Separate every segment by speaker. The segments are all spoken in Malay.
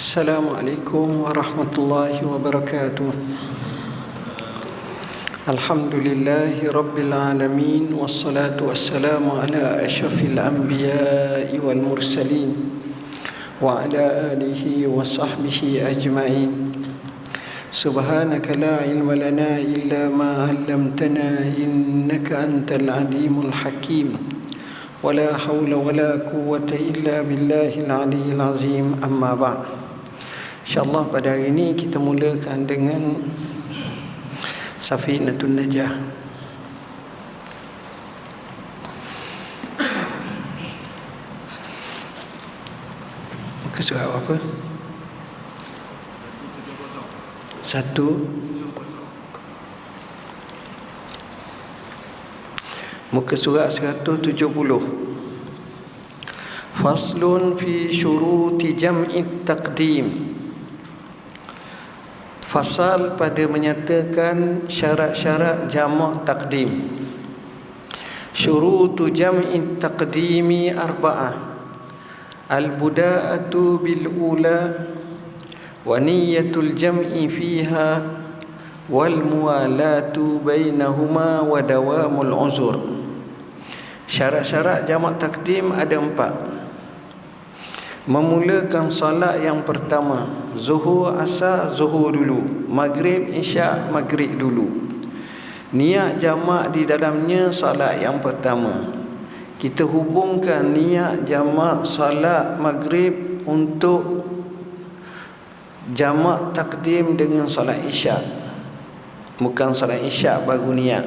Speaker 1: Assalamualaikum warahmatullahi wabarakatuh. Alhamdulillahi rabbil alamin, wassalatu wassalamu ala asyrafil anbiya'i wal mursalin wa ala alihi wa sahbihi ajma'in. Subhanaka la ilma lana illa ma 'allamtana innaka antal alimul hakim. Wala hawla wala quwwata illa billahil aliyyil azim. Amma ba'd. InsyaAllah pada hari ini kita mulakan dengan Safinatun Najah. Muka surat apa? 1 Muka surat 170. Faslun fi syuruti jam'i taqdim. Fasal pada menyatakan syarat-syarat jamak takdim. Syurutu jam'i taqdimi arba'ah. Al-buda'atu bil-ula wa niyatul jam'i fiha wal muwalatu bainahuma wa dawamul uzur. Syarat-syarat jamak takdim ada 4. Memulakan solat yang pertama, zuhur, asar, zuhur dulu, maghrib, isyak, maghrib dulu. Niat jamak di dalamnya solat yang pertama. Kita hubungkan niat jamak solat maghrib untuk jamak takdim dengan solat isyak. Bukan solat isyak baru niat.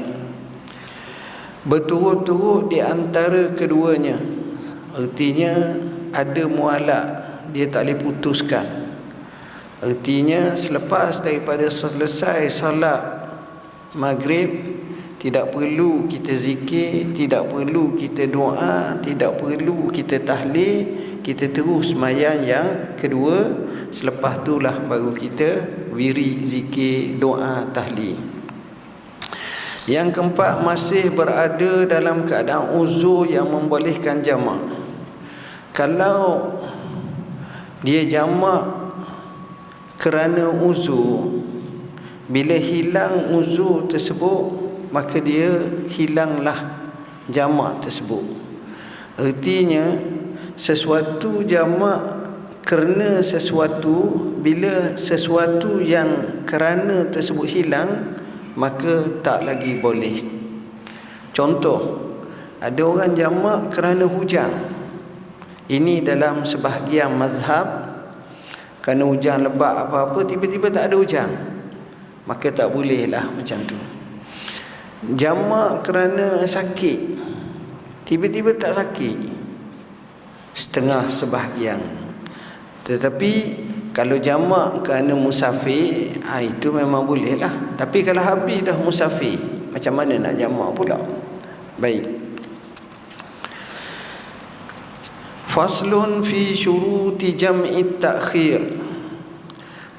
Speaker 1: Berturut-turut di antara keduanya. Artinya ada mualak, dia tak boleh putuskan. Artinya selepas daripada selesai salat maghrib, tidak perlu kita zikir, tidak perlu kita doa, tidak perlu kita tahlil, kita terus sembahyang yang kedua. Selepas itulah baru kita wirid, zikir, doa, tahlil. Yang keempat, masih berada dalam keadaan uzur yang membolehkan jamak. Kalau dia jamak kerana uzur, bila hilang uzur tersebut, maka dia hilanglah jamak tersebut. Artinya sesuatu jamak kerana sesuatu, bila sesuatu yang kerana tersebut hilang, maka tak lagi boleh. Contoh, ada orang jamak kerana hujan. Ini dalam sebahagian mazhab, kerana hujan lebat apa-apa, tiba-tiba tak ada hujan, maka tak bolehlah macam tu. Jamak kerana sakit, tiba-tiba tak sakit, setengah sebahagian. Tetapi kalau jamak kerana musafir, itu memang bolehlah. Tapi kalau habis dah musafir, macam mana nak jamak pula? Baik. Faslun fi syuruti jam'i ta'khir.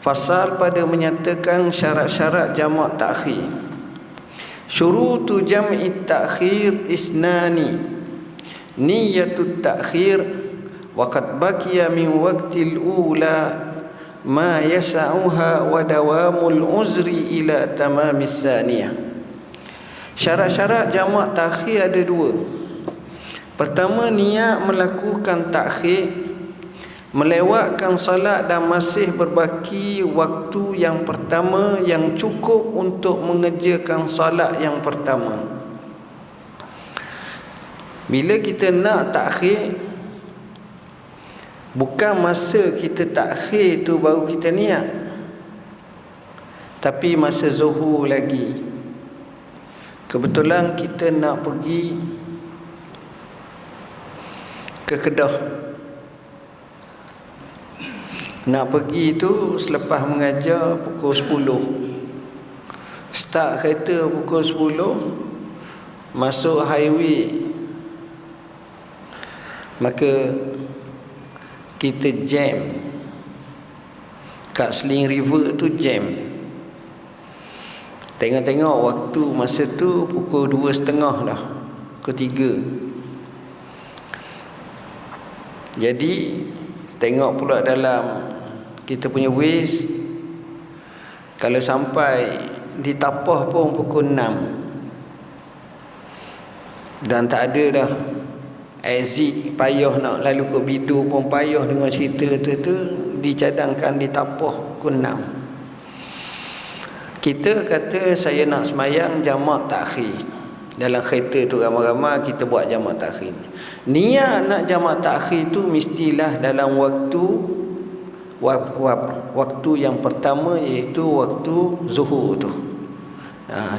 Speaker 1: Fasal pada menyatakan syarat-syarat jamak ta'khir. Syurutu jam'i ta'khir isnani. Niyatut ta'khir wa qad baqiya min waqtil ula ma yas'uha wa dawamul uzri ila tamamis saniyah. Syarat-syarat jamak ta'khir ada 2. Pertama, niat melakukan takhir, melewatkan salat dan masih berbaki waktu yang pertama yang cukup untuk mengerjakan salat yang pertama. Bila kita nak takhir, bukan masa kita takhir tu baru kita niat, tapi masa zuhur lagi. Kebetulan kita nak pergi ke Kedah, nak pergi tu selepas mengajar pukul 10. Start kereta pukul 10, masuk highway, maka kita jam kat Sling River tu, jam. Tengok-tengok waktu masa tu pukul 2.30 dah, pukul 3. Jadi tengok pula dalam kita punya waste kalau sampai ditapah pun pukul 6 dan tak ada dah exit, payah nak lalu ke bidu pun payah dengan cerita tu dicadangkan ditapah pukul 6. Kita kata saya nak semayang jamak takhir, dalam kereta tu ramai-ramai kita buat jamak takhir. Niat nak jamak takhir tu mestilah dalam waktu yang pertama, iaitu waktu zuhur tu.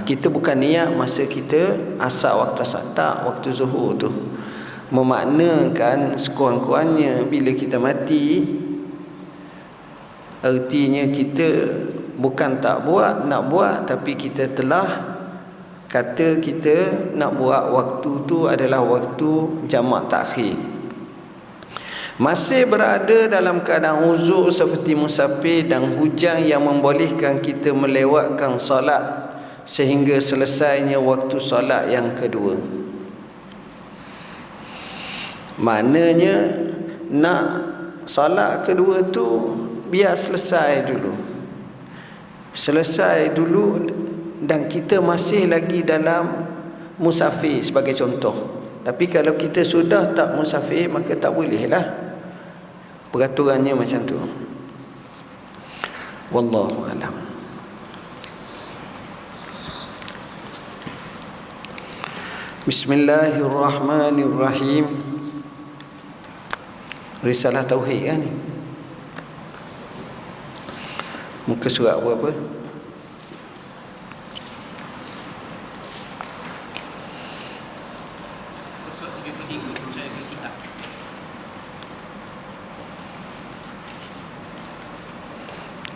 Speaker 1: Kita bukan niat masa kita asar waktu asar, tak, waktu zuhur tu. Memaknakan sekurang-kurangnya bila kita mati, artinya kita bukan tak buat, nak buat, tapi kita telah kata kita nak buat waktu tu adalah waktu jamak takhir. Masih berada dalam keadaan uzur seperti musafir dan hujan yang membolehkan kita melewatkan solat sehingga selesainya waktu solat yang kedua. Maknanya nak solat kedua tu biar selesai dulu. Selesai dulu dan kita masih lagi dalam musafir sebagai contoh. Tapi kalau kita sudah tak musafir maka tak boleh lah. Peraturannya macam tu. Wallahu a'lam. Bismillahirrahmanirrahim. Risalah Tauhid kan ni? Muka surat berapa?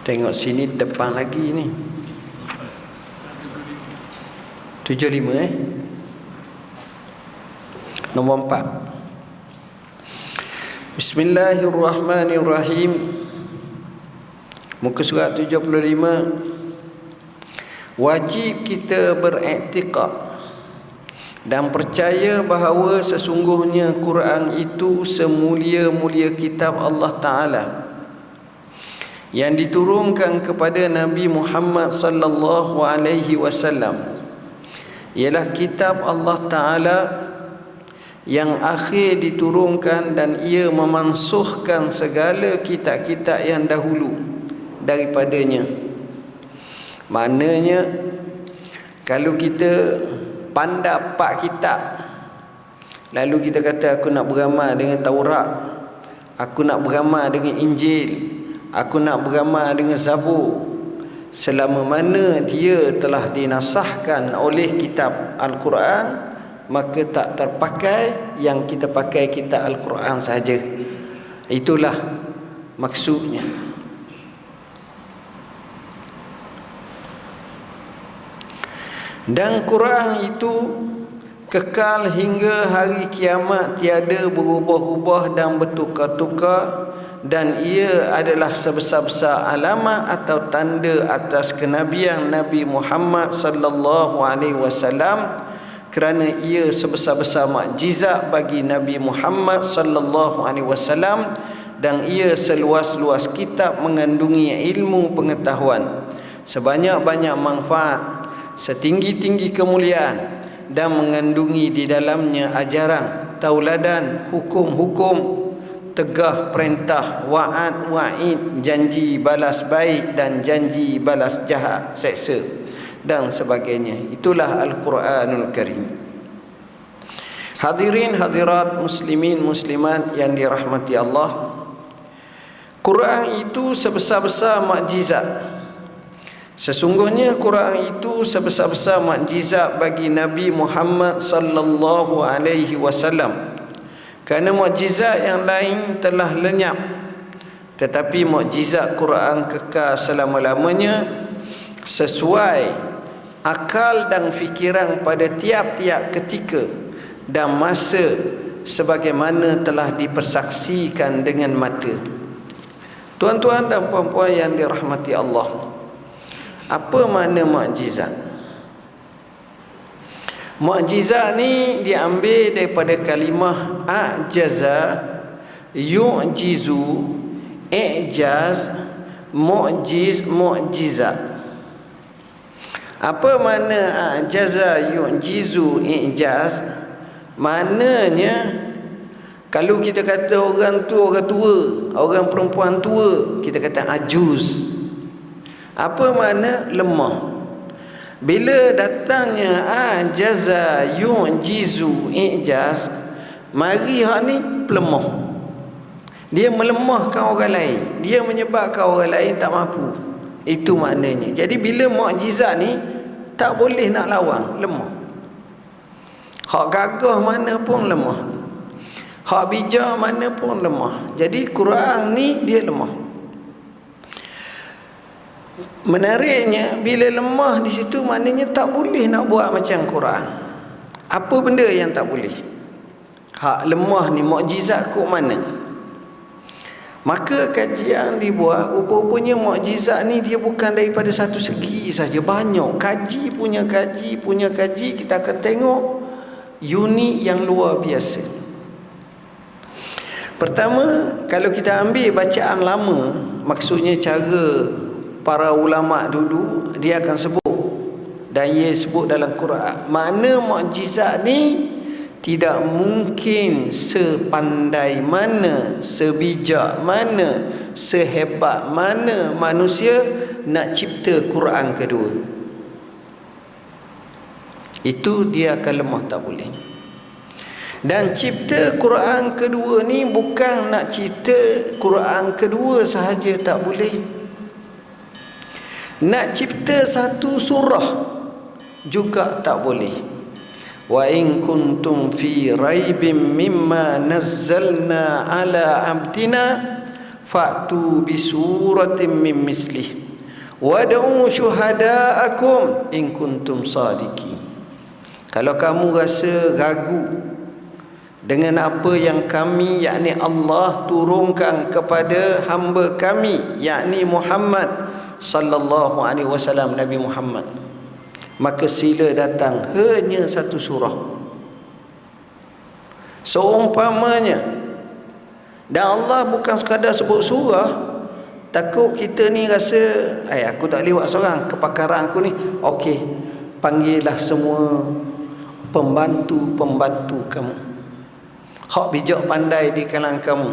Speaker 1: Tengok sini depan lagi ni. 75 Nombor 4. Bismillahirrahmanirrahim. Muka surat 75. Wajib kita beriktikad dan percaya bahawa sesungguhnya Quran itu semulia-mulia kitab Allah Ta'ala yang diturunkan kepada Nabi Muhammad sallallahu alaihi wasallam. Ialah kitab Allah Ta'ala yang akhir diturunkan dan ia memansuhkan segala kitab-kitab yang dahulu daripadanya. Maknanya kalau kita pandai 4 kitab lalu kita kata aku nak beramal dengan Taurat, aku nak beramal dengan Injil, aku nak beramal dengan Zabur, selama mana dia telah dinasahkan oleh kitab Al-Quran, maka tak terpakai yang kita pakai kitab Al-Quran sahaja. Itulah maksudnya. Dan Quran itu kekal hingga hari kiamat, tiada berubah-ubah dan bertukar-tukar, dan ia adalah sebesar-besar alamat atau tanda atas kenabian Nabi Muhammad sallallahu alaihi wasallam, kerana ia sebesar-besar mukjizat bagi Nabi Muhammad sallallahu alaihi wasallam, dan ia seluas-luas kitab mengandungi ilmu pengetahuan, sebanyak-banyak manfaat, setinggi-tinggi kemuliaan, dan mengandungi di dalamnya ajaran, tauladan, hukum-hukum, tegah perintah, wa'ad, wa'id, janji balas baik dan janji balas jahat, seksa, dan sebagainya. Itulah Al-Quranul Karim. Hadirin hadirat muslimin muslimat yang dirahmati Allah, Quran itu sebesar-besar mukjizat. Sesungguhnya Quran itu sebesar-besar mukjizat bagi Nabi Muhammad sallallahu alaihi wasallam. Kerana mukjizat yang lain telah lenyap, tetapi mukjizat Quran kekal selama-lamanya sesuai akal dan fikiran pada tiap-tiap ketika dan masa, sebagaimana telah dipersaksikan dengan mata. Tuan-tuan dan puan-puan yang dirahmati Allah, apa makna mukjizat? Mukjizat ni diambil daripada kalimah ajaza, yu'jizu, i'jaz, mukjizat. Apa makna jaza yu'jizu i'jaz? Maknanya kalau kita kata orang tua, orang perempuan tua, kita kata ajuz. Apa makna? Lemah. Bila datangnya jaza yu'jizu i'jaz, mari hak ni pelemah. Dia melemahkan orang lain, dia menyebabkan orang lain tak mampu. Itu maknanya. Jadi bila mukjizat ni tak boleh nak lawan, lemah. Hak gagah mana pun lemah, hak bijak mana pun lemah. Jadi Quran ni dia lemah. Menariknya, bila lemah di situ maknanya tak boleh nak buat macam Quran. Apa benda yang tak boleh? Hak lemah ni mukjizat kok mana? Maka kajian dibuat, rupa-rupanya mukjizat ni dia bukan daripada satu segi saja, banyak. Kaji punya kaji, kita akan tengok unik yang luar biasa. Pertama, kalau kita ambil bacaan lama, maksudnya cara para ulama dulu, dia akan sebut, dan ia sebut dalam Quran, makna mukjizat ni tidak mungkin sepandai mana, sebijak mana, sehebat mana manusia nak cipta Quran kedua. Itu dia akan lemah, tak boleh. Dan cipta Quran kedua ni bukan nak cipta Quran kedua sahaja, tak boleh. Nak cipta satu surah juga tak boleh. Wa in kuntum fi raibim mimma nazzalna ala abdina fa'tu bi suratin min mislih wad'u syuhada'akum in kuntum sadiqin. Kalau kamu rasa ragu dengan apa yang kami, yakni Allah, turunkan kepada hamba kami, yakni Muhammad sallallahu alaihi wasallam, Nabi Muhammad, maka sila datang hanya satu surah seumpamanya. Dan Allah bukan sekadar sebut surah. Takut kita ni rasa aku tak lewat seorang, kepakaran aku ni okey, panggillah semua pembantu kamu, hak bijak pandai di kalangan kamu,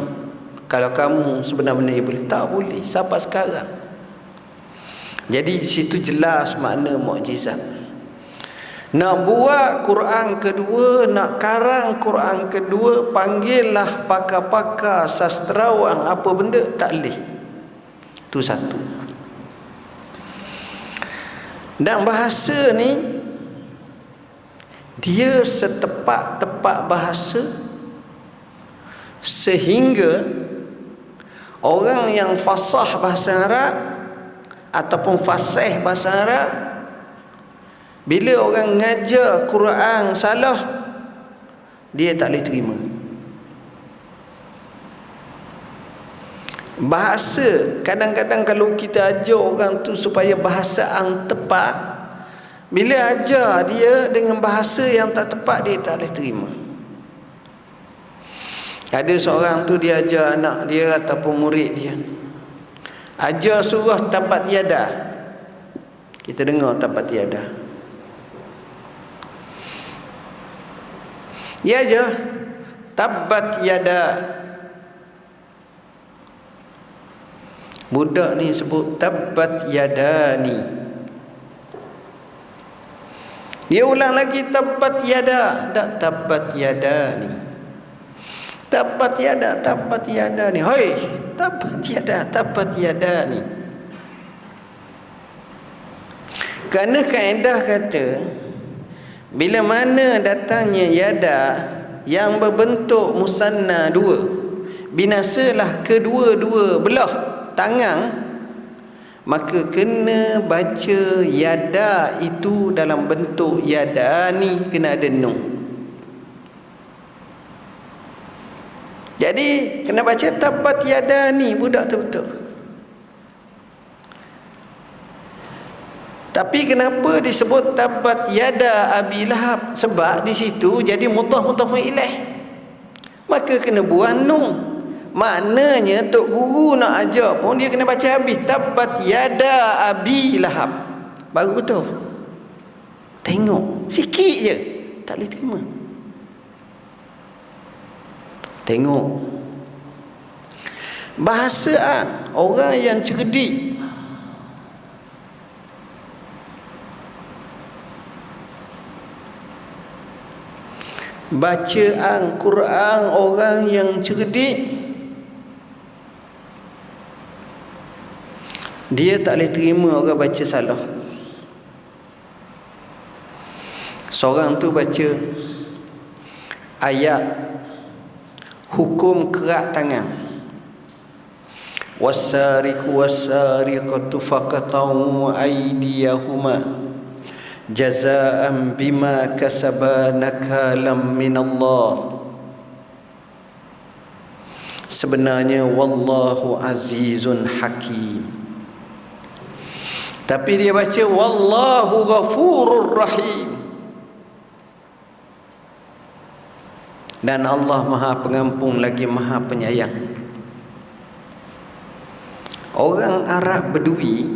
Speaker 1: kalau kamu sebenar-benarnya boleh. Tak boleh sampai sekarang. Jadi di situ jelas makna mukjizat. Nak buat Quran kedua, nak karang Quran kedua, panggillah pakar-pakar sastrawan apa benda, tak boleh. Itu satu. Dan bahasa ni dia setepat-tepat bahasa, sehingga orang yang fasah bahasa Arab ataupun fasih bahasa Arab, bila orang ngajar Quran salah, dia tak boleh terima. Bahasa, kadang-kadang kalau kita ajar orang tu supaya bahasa yang tepat, bila ajar dia dengan bahasa yang tak tepat, dia tak boleh terima. Ada seorang tu dia ajar anak dia ataupun murid dia, ajar surah Tabbat Yada. Kita dengar Tabbat Yada, dia ajar Tabbat Yada. Budak ni sebut Tabbat Yadani. Dia ulang lagi Tabbat Yada, tak Tabbat Yadani. Tabbat Yada, Tabbat Yadani. Hoi, Tabbat Yada, Tabbat Yadani. Kerana kaedah kata, bila mana datangnya yada yang berbentuk musanna dua, binasalah kedua-dua belah tangan, maka kena baca yada itu dalam bentuk yada ni, kena ada nun. Jadi kena baca Tabbat Yada ni, budak tu betul. Tapi kenapa disebut Tabbat Yada Abi Lahab? Sebab di situ jadi mudhaf ilaih, maka kena buang nun. Maknanya tok guru nak ajar pun dia kena baca habis. Tabbat yada abi lahab. Baru betul. Tengok sikit je tak boleh terima. Tengok bahasa orang yang cerdik. Bacaan Quran orang yang cerdik, dia tak boleh terima orang baca salah. Seorang tu baca ayat hukum kerak tangan, wasariqu wasariqatu faqatau aydiyahuma jazaa'an bima kasaba nakalam minallah. Sebenarnya wallahu azizun hakim, tapi dia baca wallahu ghafurur rahim. Dan Allah Maha Pengampun lagi Maha Penyayang. Orang Arab Bedui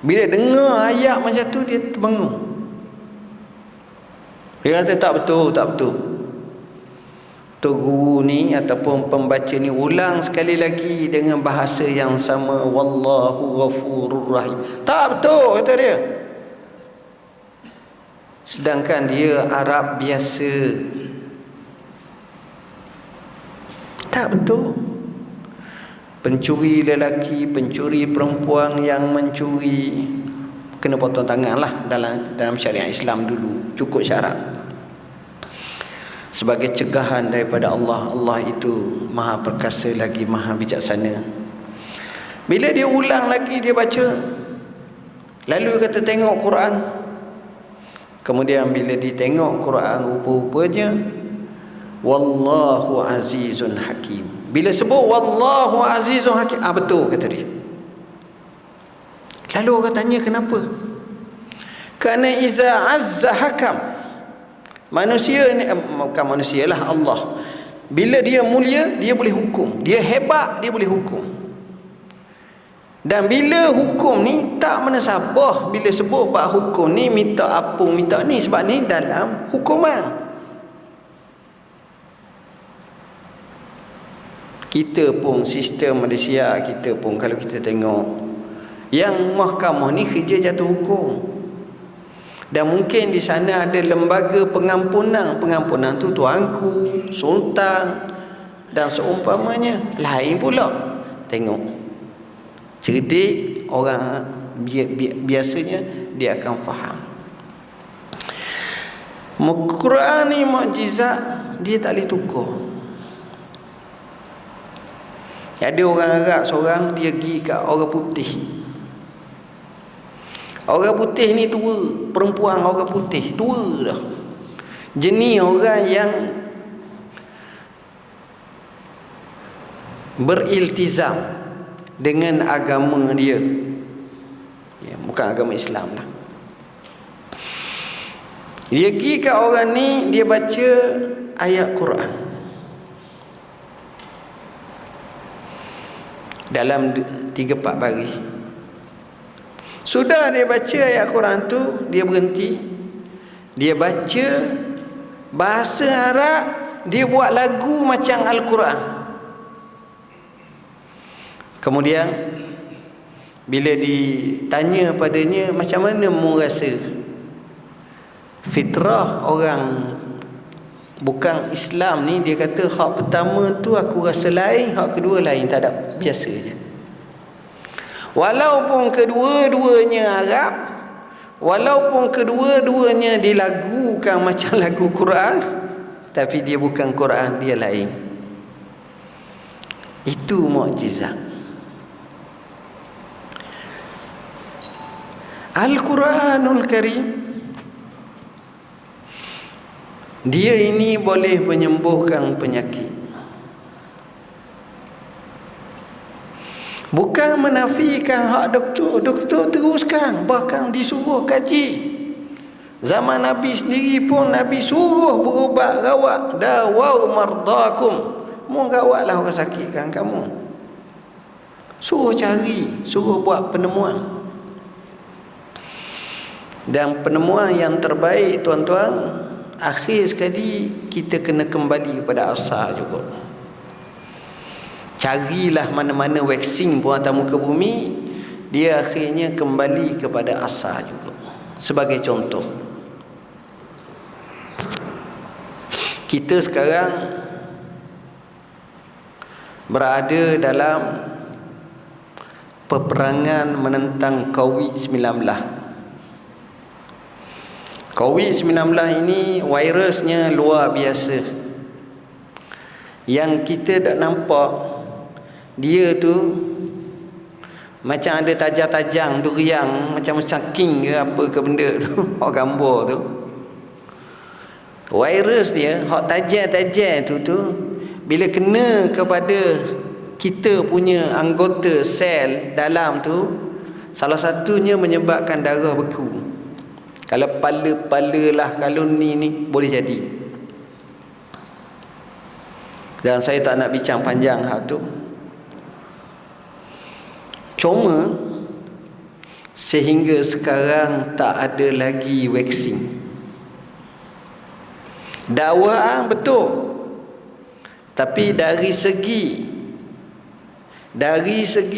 Speaker 1: bila dengar ayat macam tu dia terbangun. Dia kata tak betul, tak betul. Tok guru ni ataupun pembaca ni ulang sekali lagi dengan bahasa yang sama, wallahu ghafurur rahim. Tak betul kata dia. Sedangkan dia Arab biasa. Tak betul. Pencuri lelaki, pencuri perempuan yang mencuri kena potong tangan lah dalam syariat Islam dulu. Cukup syarat. Sebagai cegahan daripada Allah. Allah itu Maha Perkasa lagi Maha Bijaksana. Bila dia ulang lagi dia baca, lalu kata tengok Quran. Kemudian bila dia tengok Quran, rupa-rupanya wallahu azizun hakim. Bila sebut wallahu azizun hakim, betul kata dia. Lalu orang tanya kenapa? Kerana iza azza hakam, manusia ni bukan manusialah, Allah bila dia mulia dia boleh hukum, dia hebat dia boleh hukum. Dan bila hukum ni tak menasabah, bila sebut bab hukum ni minta apa minta ni, sebab ni dalam hukuman. Kita pun sistem Malaysia kita pun kalau kita tengok yang mahkamah ni kerja jatuh hukum. Dan mungkin di sana ada lembaga pengampunan. Pengampunan tu tuanku, sultan dan seumpamanya. Lain pula. Tengok. Cerdik orang biasanya dia akan faham. Quran ni mukjizat, dia tak boleh tukar. Ada orang Arab seorang, dia pergi kat orang putih. Orang putih ni tua, perempuan orang putih tua dah. Jenis orang yang beriltizam dengan agama dia. Ya, bukan agama Islam lah. Dia pergi kat orang ni, dia baca ayat Quran. Dalam 3-4 baris. Sudah dia baca ayat Quran tu, dia berhenti. Dia baca bahasa Arab, dia buat lagu macam Al-Quran. Kemudian bila ditanya padanya, macam mana mu rasa? Fitrah orang bukan Islam ni, dia kata hak pertama tu aku rasa lain, hak kedua lain, tak ada, biasa je. Walaupun kedua-duanya Arab, walaupun kedua-duanya dilagukan macam lagu Quran, tapi dia bukan Quran, dia lain. Itu mukjizat. Al-Quranul Karim, dia ini boleh menyembuhkan penyakit. Bukan menafikan hak doktor. Doktor teruskan, bahkan disuruh kaji. Zaman Nabi sendiri pun Nabi suruh berubat rawat. Dawau mardakum Mu rawatlah orang sakit kan kamu. Suruh cari, suruh buat penemuan. Dan penemuan yang terbaik tuan-tuan, akhir sekali kita kena kembali kepada asal juga. Carilah mana-mana vaksin pun atas muka bumi, dia akhirnya kembali kepada asal juga. Sebagai contoh, kita sekarang berada dalam peperangan menentang COVID-19. COVID-19 ini virusnya luar biasa. Yang kita tak nampak, dia tu macam ada tajam-tajam duriang, macam saking ke apa ke benda tu. Hak gambar tu, virus dia hak tajam-tajam tu bila kena kepada kita punya anggota sel dalam tu, salah satunya menyebabkan darah beku. Kalau pala-pala lah, kalau ni boleh jadi. Dan saya tak nak bincang panjang hal tu. Cuma sehingga sekarang tak ada lagi vaksin. Dakwah betul, tapi dari segi dapatan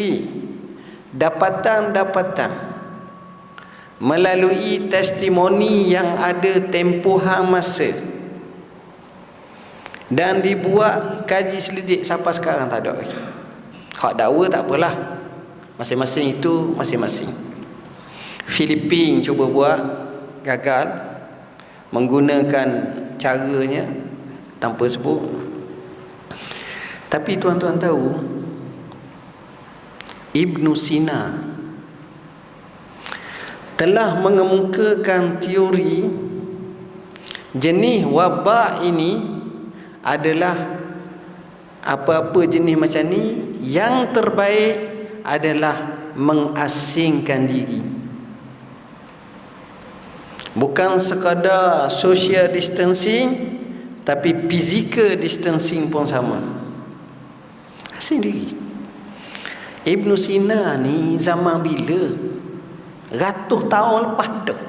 Speaker 1: melalui testimoni yang ada tempohan masa dan dibuat kaji selidik, sampai sekarang tak ada lagi. Hak dakwa tak apalah, masing-masing itu masing-masing. Filipin cuba buat, gagal, menggunakan caranya tanpa sebut. Tapi tuan-tuan tahu, Ibn Sina telah mengemukakan teori jenis wabak ini adalah apa-apa jenis macam ni, yang terbaik adalah mengasingkan diri. Bukan sekadar social distancing, tapi physical distancing pun sama. Asing diri. Ibn Sina ni zaman bila? Ratus tahun lepas dah.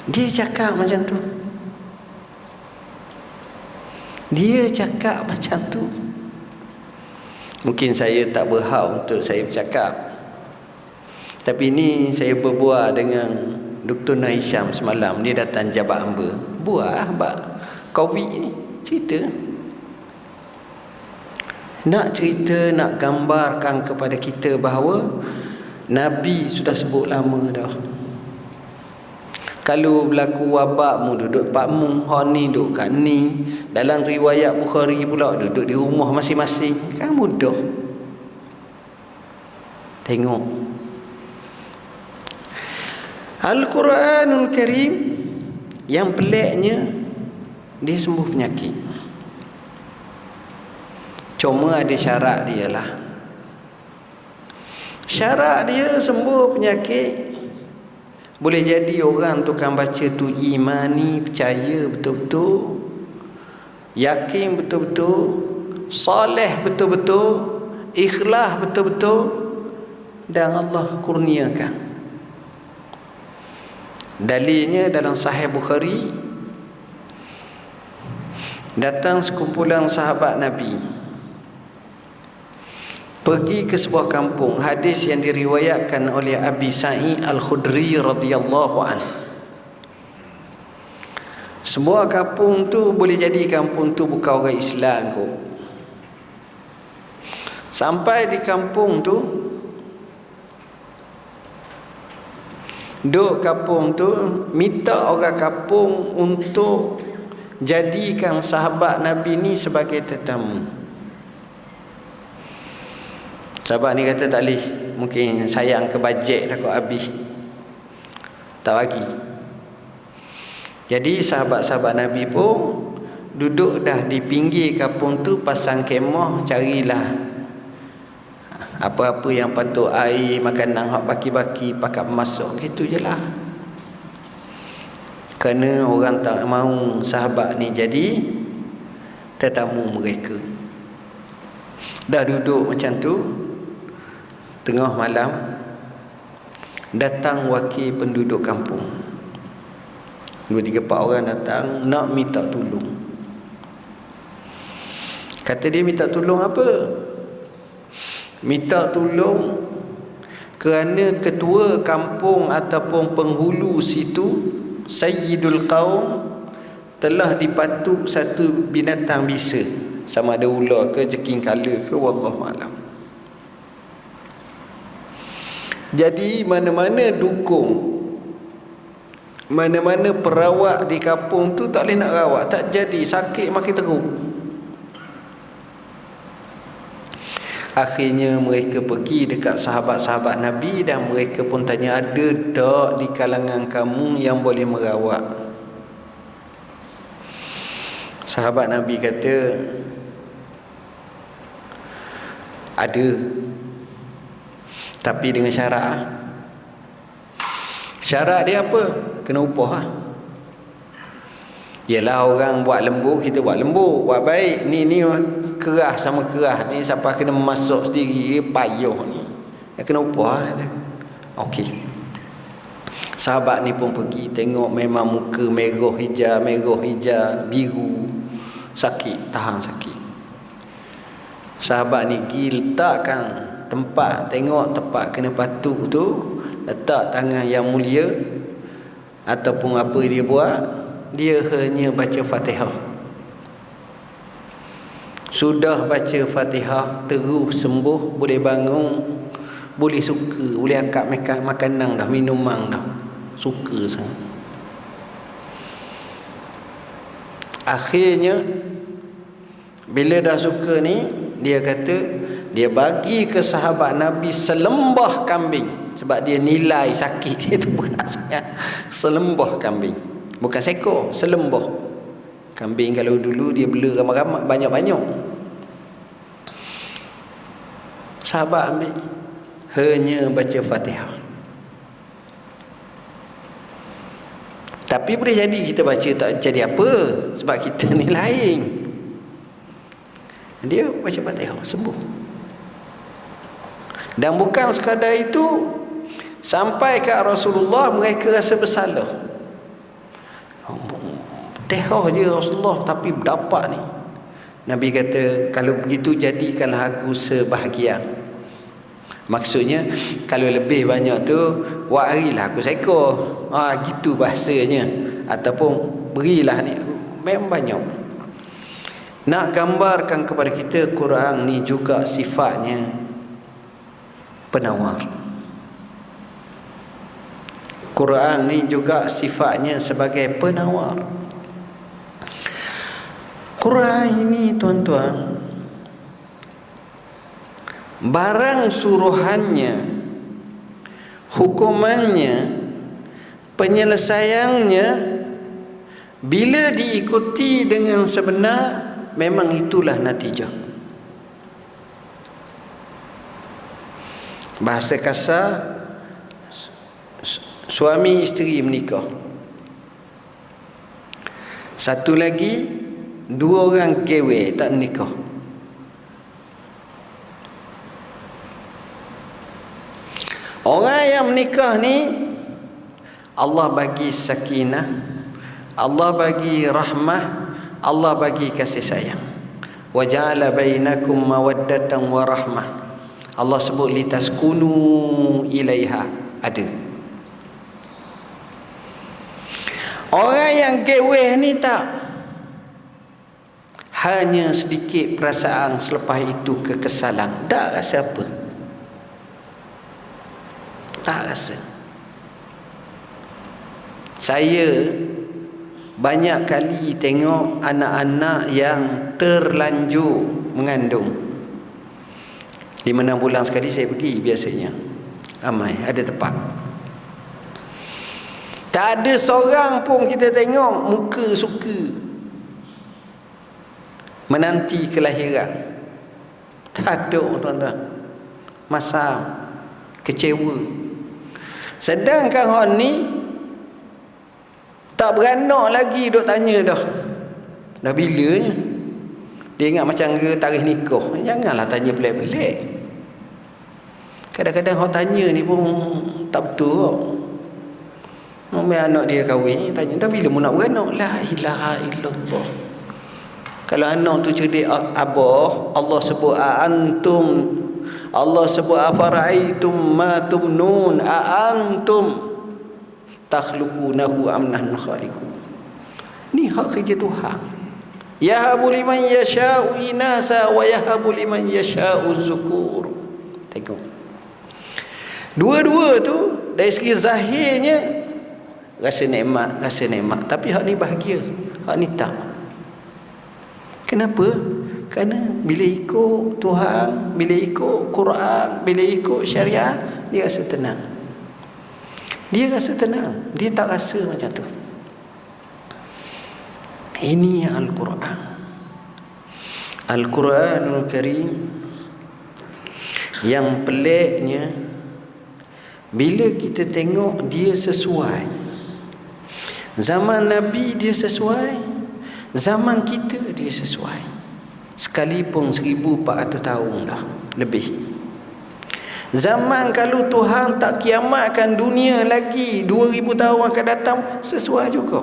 Speaker 1: Dia cakap macam tu. Mungkin saya tak berhak untuk saya bercakap, tapi ini saya berbual dengan Dr. Naisham semalam. Dia datang Jabal Amba, buat COVID ni, cerita. Nak cerita, nak gambarkan kepada kita bahawa Nabi sudah sebut lama dah. Kalau berlaku wabak, mu duduk pakmu, hak ni duduk kat ni. Dalam riwayat Bukhari pula, duduk di rumah masing-masing. Kan mudah. Tengok Al-Quranul Karim, yang peliknya dia sembuh penyakit. Cuma ada syarat dia lah. Syarat dia sembuh penyakit, boleh jadi orang tukang baca tu imani, percaya betul-betul, yakin betul-betul, soleh betul-betul, ikhlas betul-betul, dan Allah kurniakan. Dalilnya dalam Sahih Bukhari, datang sekumpulan sahabat Nabi pergi ke sebuah kampung. Hadis yang diriwayatkan oleh Abi Sa'id Al-Khudri radhiyallahu anhu. Sebuah kampung tu boleh jadi kampung tu bukan orang Islam kot. Sampai di kampung tu, duk kampung tu minta orang kampung untuk jadikan sahabat Nabi ni sebagai tetamu. Sahabat ni kata tak boleh, mungkin sayang ke bajet takut habis, tak bagi. Jadi sahabat-sahabat Nabi pun duduk dah di pinggir kampung tu, pasang kemah, carilah apa-apa yang patut, air, makanan hak baki-baki, pakat masuk, gitu je lah. kerana orang tak mahu sahabat ni jadi tetamu mereka. Dah duduk macam tu, tengah malam datang wakil penduduk kampung. 2-3 orang datang nak minta tolong. Kata dia minta tolong apa? Minta tolong kerana ketua kampung ataupun penghulu situ, Sayyidul Qaum, telah dipatuk satu binatang bisa, sama ada ular ke jeking kala ke, wallahu alam. Jadi mana-mana dukung, mana-mana perawat di kampung tu tak boleh nak rawat, tak jadi, sakit makin teruk. Akhirnya mereka pergi dekat sahabat-sahabat Nabi dan mereka pun tanya, ada tak di kalangan kamu yang boleh merawat? Sahabat Nabi kata, ada, tapi dengan syarat. Syarat dia apa? Kena upah lah. Yelah, orang buat lembut, kita buat lembut, buat baik. Ni kerah sama kerah ni, siapa kena masuk sendiri, payuh ni, kena upah lah. Okey. Sahabat ni pun pergi tengok, memang muka merah hijau, biru, sakit, tahan sakit. Sahabat ni pergi letakkan tempat, tengok tempat kena patuk tu, letak tangan yang mulia ataupun apa dia buat, dia hanya baca Fatihah. Sudah baca Fatihah terus sembuh, boleh bangun, boleh suka, boleh akak makan makanan dah, minuman dah, suka sangat. Akhirnya bila dah suka ni, dia kata dia bagi ke sahabat Nabi selembah kambing, sebab dia nilai sakit dia tu berat sangat. Selembah kambing, bukan seekor, selembah kambing. Kalau dulu dia bela ramai-ramai, banyak-banyak. Sahabat ambil, hanya baca Fatihah. Tapi boleh jadi kita baca tak jadi apa, sebab kita ni lain. Dia baca Fatihah, sembuh. Dan bukan sekadar itu, sampai ke Rasulullah mereka rasa bersalah. Tehah je Rasulullah, tapi dapat ni. Nabi kata, kalau begitu jadikanlah aku sebahagian. Maksudnya, kalau lebih banyak tu, warilah aku seekor. Gitu bahasanya. Ataupun berilah ni, memang banyak. Nak gambarkan kepada kita, Quran ni juga sifatnya penawar. Quran ni juga sifatnya sebagai penawar. Quran ini, tuan-tuan, barang suruhannya, hukumannya, penyelesaiannya, bila diikuti dengan sebenar, memang itulah natijah. Bahasa kasar, suami isteri menikah, satu lagi, 2 orang kewe tak nikah. Orang yang menikah ni, Allah bagi sakinah, Allah bagi rahmah, Allah bagi kasih sayang. Wa ja'ala bainakum mawaddatan wa rahmah. Allah sebut litaskunu ilaiha, ada. Orang yang geweh ni tak, hanya sedikit perasaan, selepas itu kekesalan. Tak rasa apa, tak rasa. Saya banyak kali tengok anak-anak yang terlanjur mengandung. 5-6 bulan sekali saya pergi biasanya. Ramai, ada tempat. Tak ada seorang pun kita tengok muka suka menanti kelahiran. Tak ada, tuan-tuan. Masam, kecewa. Sedangkan orang ni Tak beranak lagi duk tanya dah. Dah bilanya? Dia ingat macam ke tarikh nikah. Janganlah tanya pelik-pelik. Kadang-kadang orang tanya ni pun tak betul. Sampai anak dia kahwin, tanya, dah bila mu nak beranak? La ilaha illallah. Kalau anak tu cerdik abah, Allah sebut antum, Allah sebut afara'aitum ma tumnun antum takhluqunahu am nahnu khaliqun. Ni hak kerja Tuhan. Yahabu liman yasha'u inasa wa yahabu liman yasha'u zukur. Tengok. Dua-dua tu dari segi zahirnya rasa nikmat, tapi hak ni bahagia, hak ni tak. Kenapa? Kerana bila ikut Tuhan, bila ikut Quran, bila ikut syariah, dia rasa tenang. Dia rasa tenang. Dia tak rasa macam tu. Ini Al-Quran. Al-Quranul Karim. Yang peliknya, bila kita tengok dia sesuai. Zaman Nabi dia sesuai, zaman kita dia sesuai. Sekalipun 1400 tahun dah lebih. Zaman kalau Tuhan tak kiamatkan dunia lagi 2000 tahun akan datang, sesuai juga.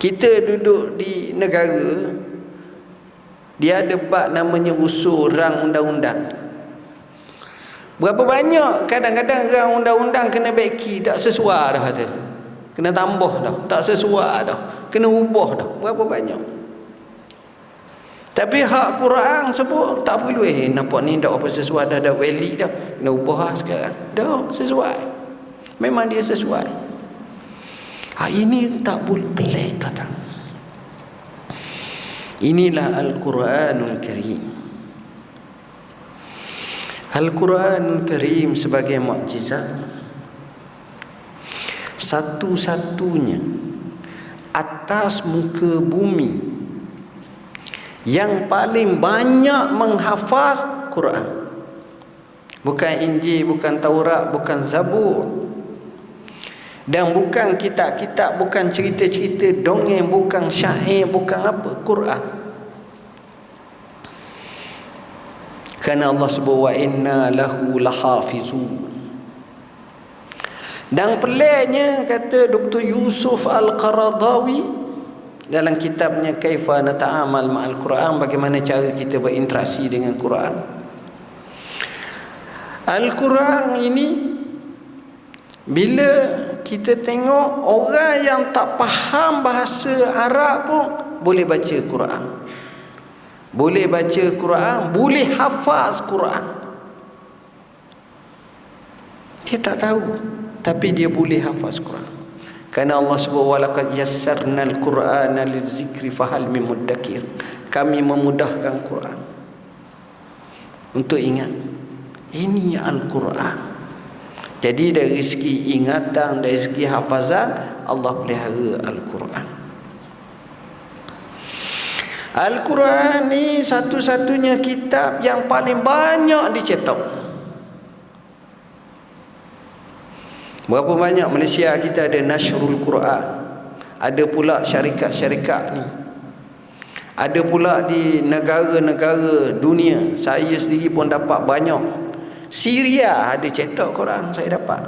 Speaker 1: Kita duduk di negara, dia ada bab namanya usul rang undang-undang. Berapa banyak kadang-kadang rang undang-undang kena beki, tak sesuai dah kata. Kena tambah dah, tak sesuai dah, kena ubah dah. Berapa banyak. Tapi hak Quran sebut tak perlu nampak ni tak apa sesuai dah valid dah, kena ubah lah sekarang. Dah sesuai. Memang dia sesuai. Ini tak boleh pelik kata. Inilah Al-Quranul Karim. Al-Quranul Karim sebagai mukjizat satu-satunya atas muka bumi yang paling banyak menghafaz Quran. Bukan Injil, bukan Taurat, bukan Zabur, dan bukan kitab-kitab, bukan cerita-cerita dongeng, bukan syair, bukan apa, Quran. Kerana Allah sebut wa inna lahu lahafizun. Dan peliknya kata Dr. Yusuf Al-Qaradawi dalam kitabnya Kaifa Nata'amal Ma'al Quran, bagaimana cara kita berinteraksi dengan Quran. Al-Quran ini bila kita tengok orang yang tak faham bahasa Arab pun boleh baca Quran. Boleh baca Quran, boleh hafaz Quran. Dia tak tahu, tapi dia boleh hafaz Quran. Kerana Allah sebut walaqad yassarnal Qur'ana lizikri fahal min muddakir. Kami memudahkan Quran untuk ingat. Ini Al-Quran. Jadi dari segi ingatan, dari segi hafazan, Allah pelihara Al-Quran. Al-Quran ni satu-satunya kitab yang paling banyak dicetak. Berapa banyak Malaysia kita ada Nashrul Quran. Ada pula syarikat-syarikat ni. Ada pula di negara-negara dunia. Saya sendiri pun dapat banyak. Syria ada cetak Quran, saya dapat.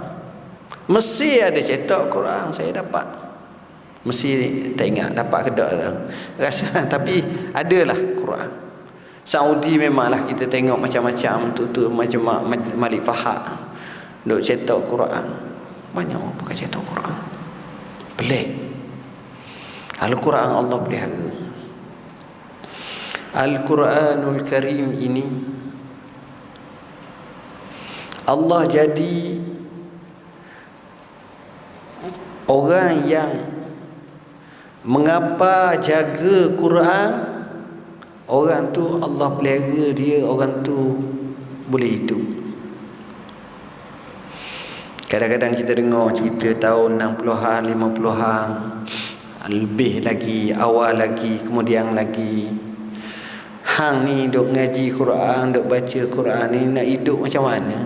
Speaker 1: Mesir ada cetak Quran, saya dapat. Mesir tak ingat dapat ke tak rasa, tapi adalah Quran. Saudi memanglah kita tengok macam-macam tu macam Malik Fahad duk cetak Quran. Banyak orang pakai cetak Quran. Pelik. Al-Quran Allah pelihara. Al-Quranul Karim ini Allah jadi orang yang mengapa jaga Quran, orang tu Allah pelihara dia, orang tu boleh hidup. Kadang-kadang kita dengar cerita tahun 60-an, 50-an, lebih lagi, awal lagi, kemudian lagi. Hang ni duk ngaji Quran, duk baca Quran ni nak hidup macam mana?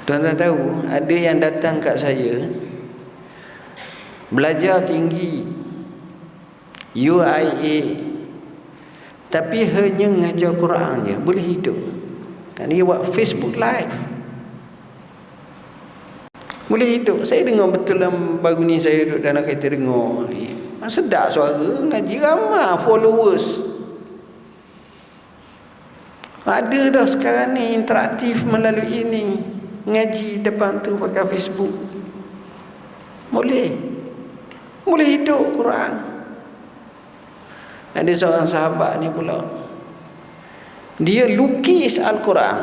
Speaker 1: Tuan-tuan tahu, ada yang datang kat saya belajar tinggi UIA, tapi hanya mengajar Quran je, boleh hidup. Dan dia buat Facebook Live, boleh hidup. Saya dengar betul lah, baru ni saya duduk dalam kereta dengar, sedap suara, ngaji ramai followers. Ada dah sekarang ni interaktif melalui ini, ngaji depan tu pakai Facebook. Boleh hidup Quran. Ada seorang sahabat ni pula, dia lukis Al-Quran.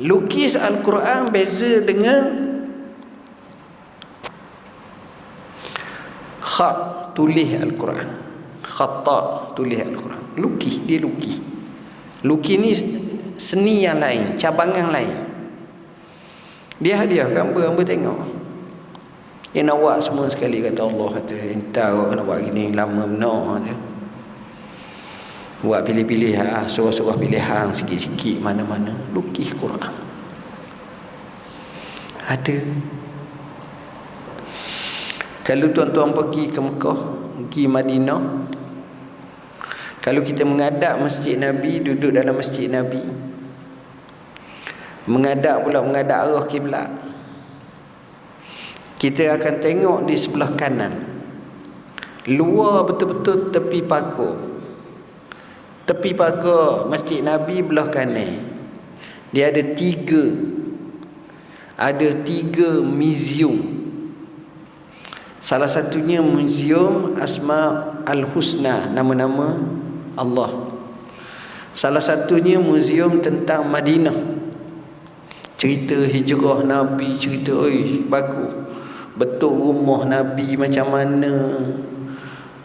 Speaker 1: Lukis Al-Quran beza dengan khat, tulis Al-Quran. Khatta, tulis Al-Quran. Dia lukis. Lukis ni seni yang lain, cabangan lain. Dia hadiahkan hamba tengok. Yang nak buat semua sekali, kata Allah, kata entah awak nak buat gini lama benar je. Buat pilih-pilih, surah-surah pilihan sikit-sikit mana-mana. Lukis Quran. Ada. Kalau tuan-tuan pergi ke Mekah, pergi Madinah, kalau kita menghadap Masjid Nabi, duduk dalam Masjid Nabi, menghadap arah kiblat, kita akan tengok di sebelah kanan, luar betul-betul tepi pagar Masjid Nabi belah kanan, dia ada tiga museum. Salah satunya Museum Asma Al-Husna, nama-nama Allah. Salah satunya museum tentang Madinah, cerita hijrah Nabi, cerita bagus betul, rumah Nabi macam mana,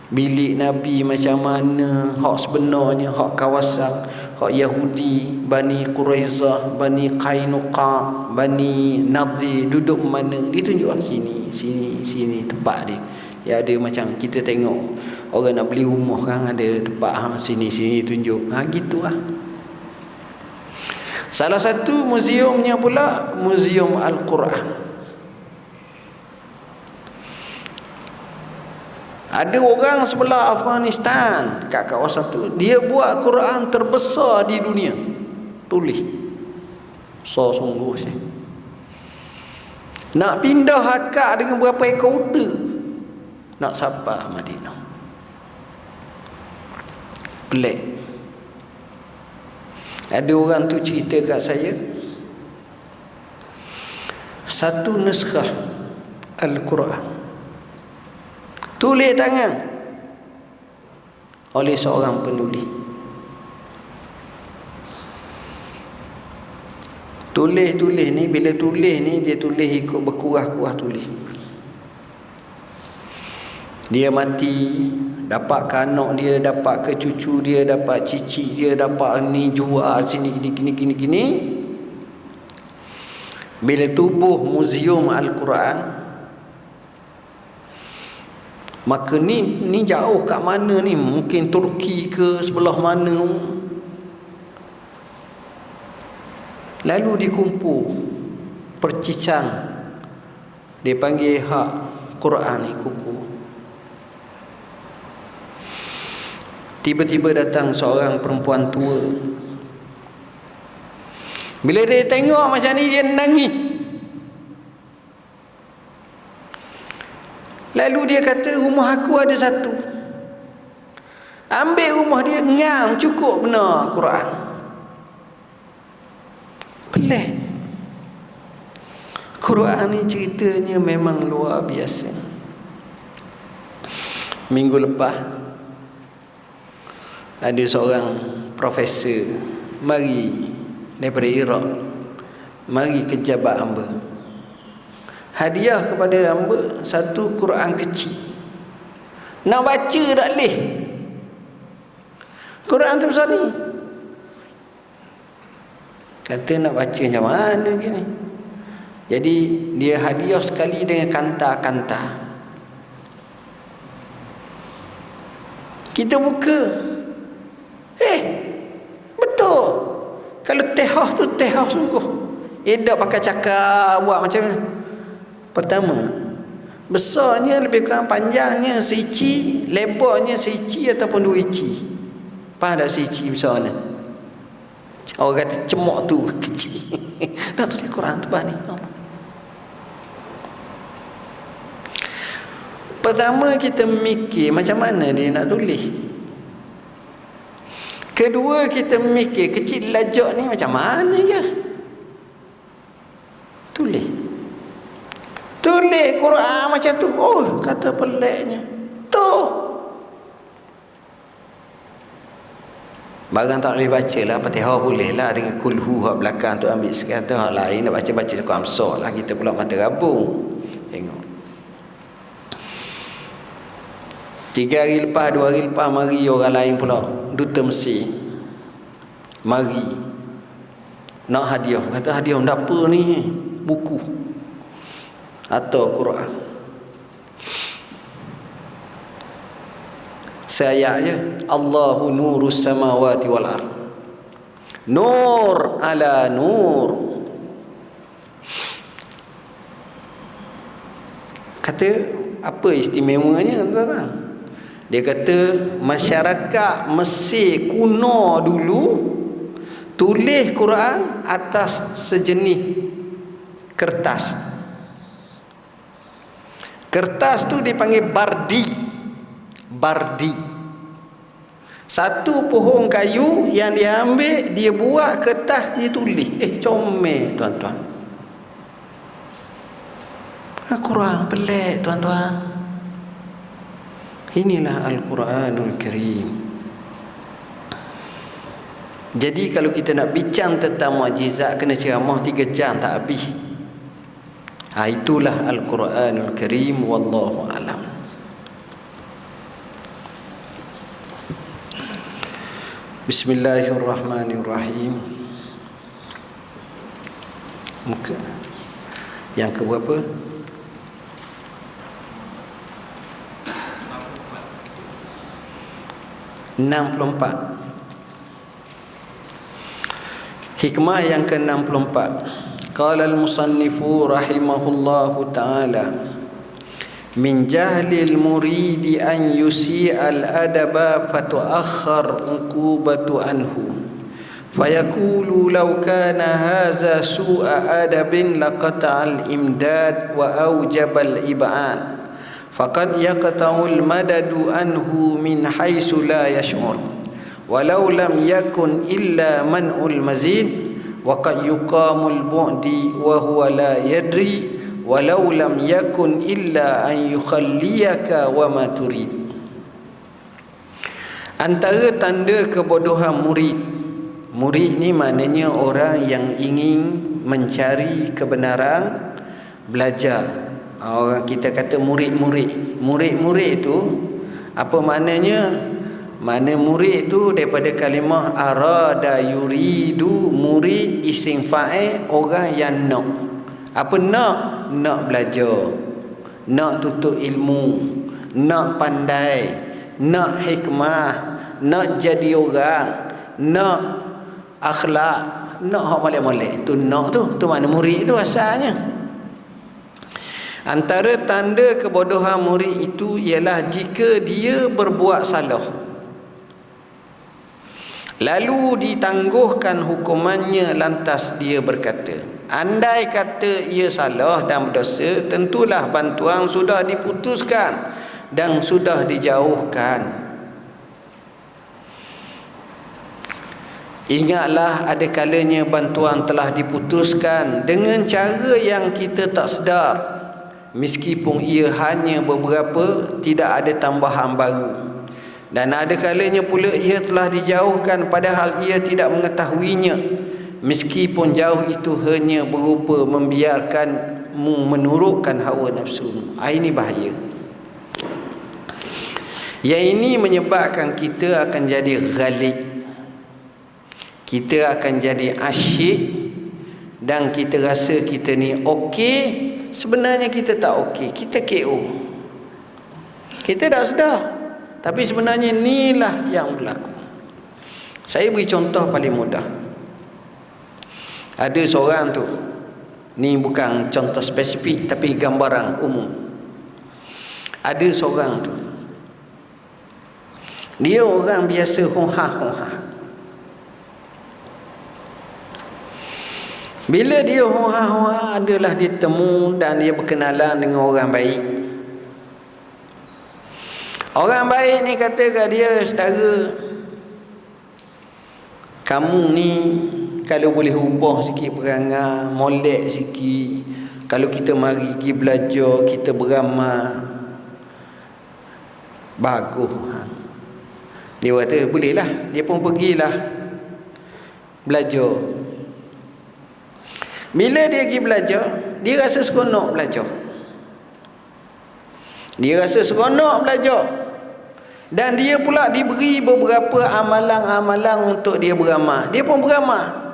Speaker 1: bilik Nabi macam mana, hak sebenarnya, hak kawasan, hak Yahudi, Bani Quraizah, Bani Qainuqa, Bani Nadir duduk mana, ditunjuk sini tempat dia. Ya, ada macam kita tengok orang nak beli rumah kan, ada tempat sini tunjuk, gitulah. Salah satu museumnya pula Museum Al-Quran. Ada orang sebelah Afghanistan kat kawasan tu, dia buat Quran terbesar di dunia, tulis sungguh sih. Nak pindah akak dengan berapa ekor unta nak sampai Madinah. Pelik. Ada orang tu cerita kat saya, satu naskah Al-Quran tulis tangan oleh seorang penulis. Tulis ni, bila tulis ni dia tulis ikut berkurah-kurah tulis. Dia mati, dapat ke anak dia, dapat ke cucu dia, dapat cicit dia, dapat ni jual sini gini. Bila tubuh Museum Al-Quran, maka ni jauh kat mana ni, mungkin Turki ke sebelah mana, lalu dikumpul percicang, dia panggil hak Quran ni kumpul. Tiba-tiba datang seorang perempuan tua. Bila dia tengok macam ni, dia nangis. Lalu dia kata, rumah aku ada satu, ambil rumah dia, ngam cukup benar Quran. Pelik. Quran ni ceritanya memang luar biasa. Minggu lepas ada seorang profesor mari daripada Iraq, mari ke jabat hamba, hadiah kepada hamba satu Quran kecil. Nak baca tak boleh, Quran tu besar ni. Kata nak baca macam mana gini. Jadi dia hadiah sekali dengan kanta-kanta. Kita buka, betul. Kalau tehah tu tehah sungguh. Dok pakai cakap buat macam mana? Pertama, besarnya lebih kurang panjangnya seinci, lebarnya seinci ataupun 2 inci. Faham tak seinci besar ni? Orang kata cemok tu kecil. Dah tulis Quran tu ni. Pertama kita mikir macam mana dia nak tulis. Kedua kita mikir kecil lajak ni macam mana ya? Tulis Quran macam tu. Oh, kata peliknya. Tu. Barang tak boleh baca lah, Fatihah boleh lah dengan kulhu hak belakang tu ambil sekali, hak lain nak baca-baca Quran besar lah, kita pula mata rabung. Tengok. 3 hari lepas, 2 hari lepas mari orang lain pula, duta Mesir mari nak hadiah. Kata hadiah apa ni? Buku atau Quran. Saya je, Allahu nurus samawati wal ard, nur ala nur. Kata apa istimewanya tuan-tuan? Dia kata masyarakat Mesir kuno dulu tulis Quran atas sejenis kertas. Kertas tu dipanggil bardi. Satu pohon kayu yang dia ambil, dia buat kertas, dia tulis. Comel tuan-tuan. Al-Quran pelik tuan-tuan. Inilah Al-Quranul Karim. Jadi kalau kita nak bincang tentang mukjizat, kena ceramah 3 jam tak habis. Itulah Al-Quranul Karim. Wallahu alam. Bismillahirrahmanirrahim. Muka yang ke berapa? 64. Hikmah yang ke-64. Qala al-musannifu rahimahullahu ta'ala, min jahlil muridi an yusi'al adaba fatu'akhkhar uqubatu anhu fayaqulu law kana hadha su'a adabin laqata'al imdad wa awjabal ib'ad faqad yaqta'ul madadu anhu min haitsu la yash'ur walau lam yakun illa man'ul mazid wa qad yuqamul bu'di wa huwa la yadri walau lam yakun illa an yukhalliyaka wa ma turid. Antara tanda kebodohan murid ni maknanya orang yang ingin mencari kebenaran, belajar. Orang kita kata murid itu apa maknanya? Mana murid itu daripada kalimah arada yuridu, murid isim fa'il, orang yang nak. Apa nak? Nak belajar, nak tuntut ilmu, nak pandai, nak hikmah, nak jadi orang, nak akhlak, nak hak molek-molek. Tu nak tu makna murid itu asalnya. Antara tanda kebodohan murid itu ialah jika dia berbuat salah, lalu ditangguhkan hukumannya, lantas dia berkata, andai kata ia salah dan berdosa, tentulah bantuan sudah diputuskan dan sudah dijauhkan. Ingatlah ada kalanya bantuan telah diputuskan dengan cara yang kita tak sedar, meskipun ia hanya beberapa, tidak ada tambahan baru. Dan ada kalanya pula ia telah dijauhkan padahal ia tidak mengetahuinya, meskipun jauh itu hanya berupa membiarkanmu menurutkan hawa nafsu. Ini bahaya. Yang ini menyebabkan kita akan jadi ghalib, kita akan jadi asyik, dan kita rasa kita ni okey, sebenarnya kita tak okey, kita KO. Kita tak sedar, tapi sebenarnya inilah yang berlaku. Saya beri contoh paling mudah. Ada seorang tu Ni bukan contoh spesifik tapi gambaran umum. Ada seorang tu, dia orang biasa hoha-hoha. Bila dia hoha-hoha, adalah dia temu dan dia berkenalan dengan orang baik. Orang baik ni kata kat dia, saudara, kamu ni kalau boleh ubah sikit perangai, molek sikit, kalau kita mari pergi belajar, kita beramal, bagus. Dia kata bolehlah. Dia pun pergilah belajar. Bila dia pergi belajar, dia rasa seronok belajar. Dia rasa seronok belajar. Dan dia pula diberi beberapa amalan-amalan untuk dia beramal. Dia pun beramal.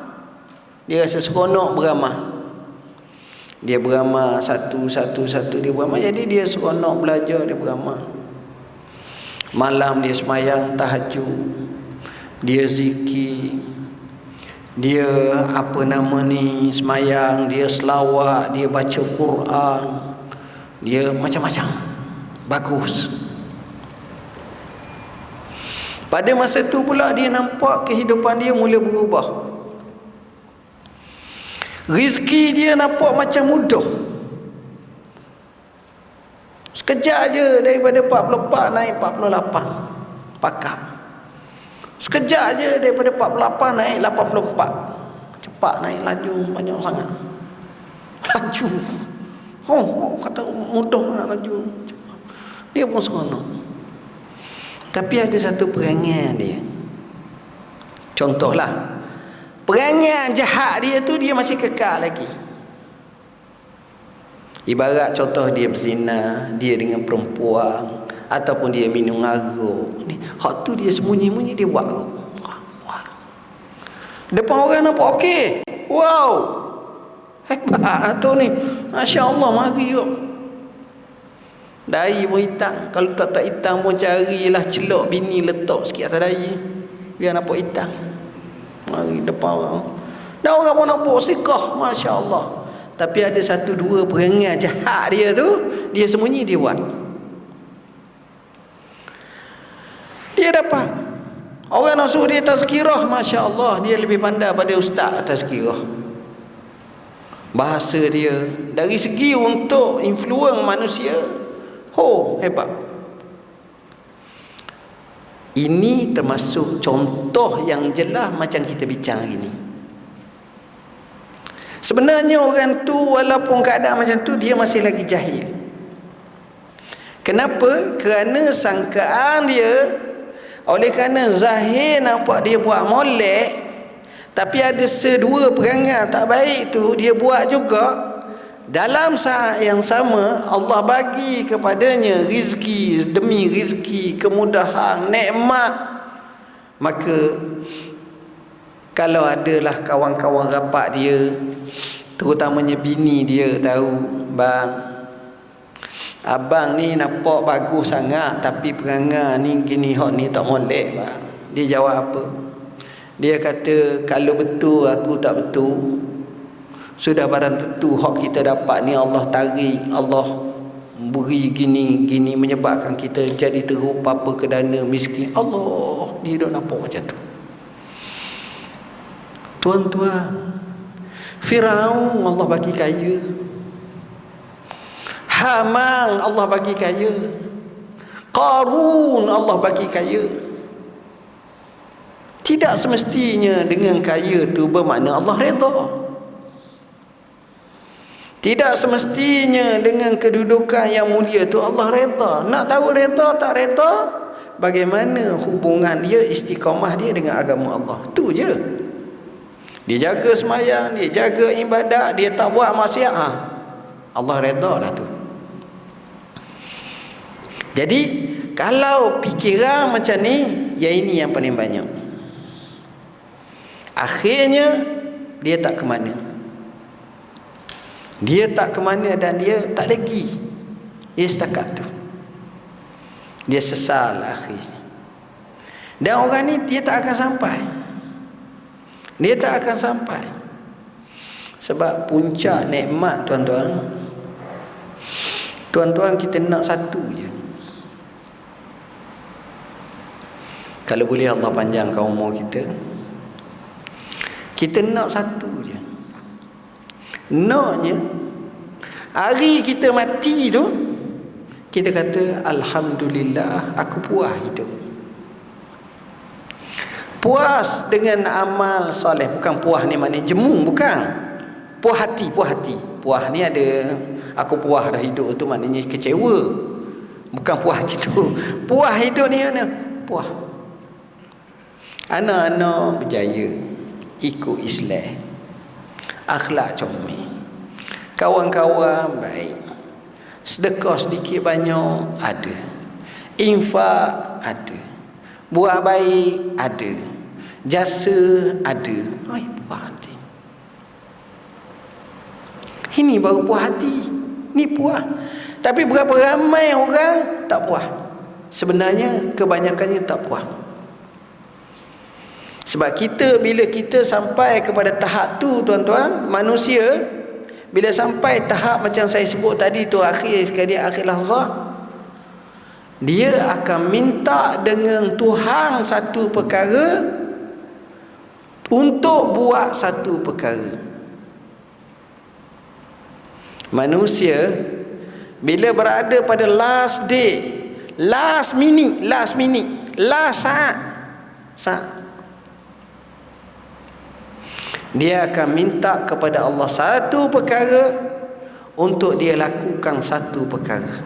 Speaker 1: Dia rasa seronok beramal. Dia beramal satu dia beramal. Jadi dia seronok belajar, dia beramal. Malam dia semayang tahajud, dia zikir, dia semayang, dia selawat, dia baca Quran, dia macam-macam. Bagus. Pada masa tu pula dia nampak kehidupan dia mula berubah. Rizki dia nampak macam mudah. Sekejap je daripada 44 naik 48 pakar. Sekejap je daripada 48 naik 84. Cepat naik, laju banyak sangat. Laju. Kata mudah nak laju. Cepat. Dia pun seronok. Tapi ada satu perangai dia. Contohlah, perangai jahat dia tu dia masih kekal lagi. Ibarat contoh dia berzina, dia dengan perempuan, ataupun dia minum arak. Hak tu dia sembunyi-sembunyi dia buat. Depan orang nampak okey. Wow. Hebat tu ni. Masya-Allah, mari yuk. Dahi pun hitam. Kalau tak hitam pun carilah celok bini letak sikit atas dahi, biar nampak hitam. Mari depan orang. Dan orang pun nampak sikah, masya-Allah. Tapi ada satu dua perangai jahat dia tu, dia sembunyi dia buat. Dia dapat. Orang nak suruh dia tazkirah, masya-Allah, dia lebih pandai pada ustaz tazkirah. Bahasa dia dari segi untuk influence manusia, hebat. Ini termasuk contoh yang jelas macam kita bincang hari ini. Sebenarnya orang tu walaupun keadaan macam tu, dia masih lagi jahil. Kenapa? Kerana sangkaan dia, oleh kerana zahir nampak dia buat molek, tapi ada sedua perangai tak baik tu dia buat juga. Dalam saat yang sama, Allah bagi kepadanya rizki demi rizki, kemudahan, nikmat. Maka kalau adalah kawan-kawan rapat dia, terutamanya bini dia tahu, bang, abang ni nampak bagus sangat, tapi perangai ni gini, hak ni tak molek bang. Dia jawab apa? Dia kata, kalau betul aku tak betul, sudah barang tentu hak kita dapat ni Allah tarik, Allah beri gini menyebabkan kita jadi teruk, apa kedana miskin. Allah, dia duk nampak macam tu. Tuan-tuan, Firaun Allah bagi kaya, Haman Allah bagi kaya, Qarun Allah bagi kaya. Tidak semestinya dengan kaya tu bermakna Allah redha. Tidak semestinya dengan kedudukan yang mulia tu Allah redha. Nak tahu redha tak redha, bagaimana hubungan dia, istiqamah dia dengan agama Allah. Tu je. Dia jaga semayang, dia jaga ibadat, dia tak buat maksiat, Allah redha lah tu. Jadi kalau fikiran macam ni, ya ini yang paling banyak. Akhirnya dia tak ke mana. Dia tak ke mana dan dia tak lagi. Dia setakat tu. Dia sesal akhirnya. Dan orang ni dia tak akan sampai. Dia tak akan sampai. Sebab puncak nikmat tuan-tuan, kita nak satu je. Kalau boleh Allah panjangkan umur kita, kita nak satu je. Naknya hari kita mati tu, kita kata alhamdulillah, aku puas hidup. Puas dengan amal soleh. Bukan puas ni maknanya jemu, bukan. Puas hati. Puas ni ada, aku puas dah hidup tu maknanya kecewa. Bukan puas gitu. Puas hidup ni mana? Puas. Anak-anak berjaya, ikut Islam, akhlak comel, kawan-kawan baik, sedekah sedikit banyak ada, infak ada, buat baik ada, jasa ada. Puas hati. Ini baru puas hati. Ni puas. Tapi berapa ramai orang tak puas? Sebenarnya kebanyakannya tak puas. Sebab kita, bila kita sampai kepada tahap tu tuan-tuan, manusia bila sampai tahap macam saya sebut tadi tu, akhir lahzah, dia akan minta dengan Tuhan satu perkara untuk buat satu perkara. Manusia bila berada pada last day, last minute, last saat, dia akan minta kepada Allah satu perkara untuk dia lakukan satu perkara.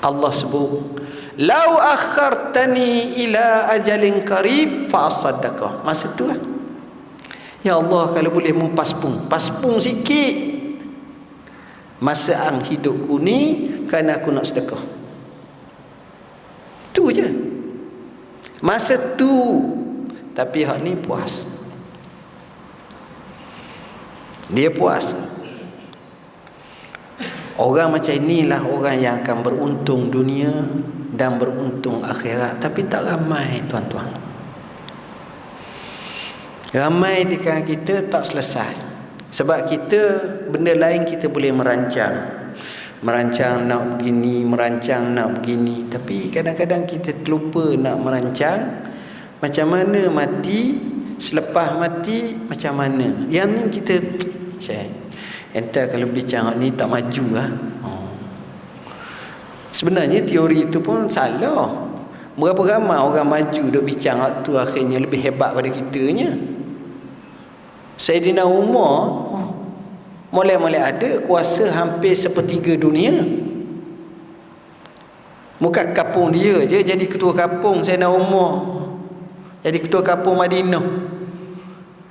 Speaker 1: Allah sebut, "Lau akhartani ila ajalin qarib fa asaddaqah." Masa tu lah, ya Allah, kalau boleh paspung sikit masa hidupku ni, kerana aku nak sedekah. Tu je. Masa tu. Tapi hak ni puas. Dia puas. Orang macam inilah orang yang akan beruntung dunia dan beruntung akhirat. Tapi tak ramai tuan-tuan. Ramai di kalangan kita tak selesai. Sebab kita, benda lain kita boleh merancang nak begini, merancang nak begini. Tapi kadang-kadang kita terlupa nak merancang macam mana mati, selepas mati macam mana. Yang ni kita entah kalau bincang ni tak maju lah. Sebenarnya teori itu pun salah. Berapa ramai orang maju duk bincang waktu akhirnya lebih hebat pada kitanya. Sayyidina Umar molek-molek ada kuasa hampir sepertiga dunia. Bukan kampung dia je jadi ketua kampung. Sayyidina Umar jadi ketua kampung Madinah,